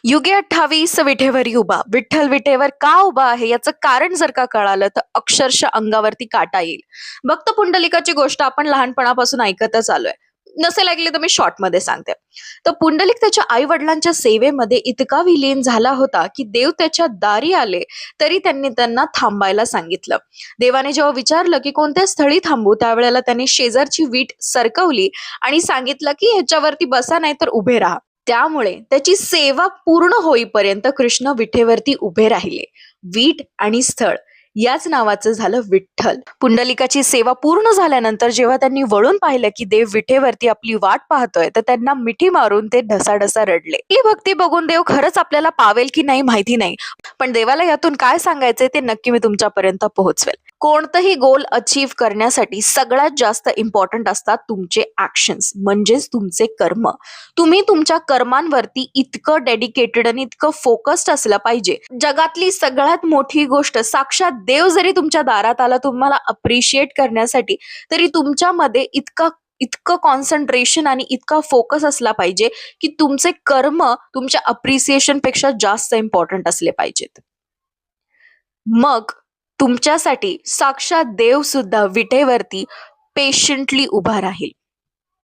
युगे 28 विठेवरी उभा. विठ्ठल विठेवर का उभा आहे याचं कारण जर का कळालं तर अक्षरशः अंगावरती काटा येईल. भक्त पुंडलिकाची गोष्ट आपण लहानपणापासून ऐकतच आलोय. नसेल ऐकली तर मी शॉर्ट मध्ये सांगते. तर पुंडलिक त्याच्या आई वडिलांच्या सेवेमध्ये इतका विलीन झाला होता की देव त्याच्या दारी आले तरी त्यांनी त्यांना थांबायला सांगितलं. देवाने जेव्हा विचारलं की कोणत्या स्थळी थांबू त्यावेळेला त्यांनी शेजारची वीट सरकवली आणि सांगितलं की ह्याच्यावरती बसा नाही तर उभे राहा. त्यामुळे त्याची सेवा पूर्ण होईपर्यंत कृष्ण विठेवरती उभे राहिले. वीट आणि स्थळ याच नावाचं झालं विठ्ठल. पुंडलिकाची सेवा पूर्ण झाल्यानंतर जेव्हा त्यांनी वळून पाहिलं की देव विठेवरती आपली वाट पाहतोय तर त्यांना मिठी मारून ते ढसाढसा रडले. ही भक्ती बघून देव खरंच आपल्याला पावेल की नाही माहिती नाही, पण देवाला यातून काय सांगायचंय ते नक्की मी तुमच्यापर्यंत पोहोचवेल. कोणतंही गोल अचीव्ह करण्यासाठी सगळ्यात जास्त इम्पॉर्टंट असतात तुमचे ऍक्शन्स, म्हणजेच तुमचे कर्म. तुम्ही तुमच्या कर्मांवरती इतकं डेडिकेटेड आणि इतकं फोकस्ड असलं पाहिजे. जगातली सगळ्यात मोठी गोष्ट साक्षात देव जरी तुमच्या दारात आला तुम्हाला अप्रिशिएट करण्यासाठी, तरी तुमच्यामध्ये इतकं कॉन्सन्ट्रेशन आणि इतका फोकस असला पाहिजे की तुमचे कर्म तुमच्या अप्रिसिएशन पेक्षा जास्त इम्पॉर्टंट असले पाहिजेत. मग तुमच्यासाठी साक्षात देव सुद्धा विटेवरती पेशंटली उभा राहील.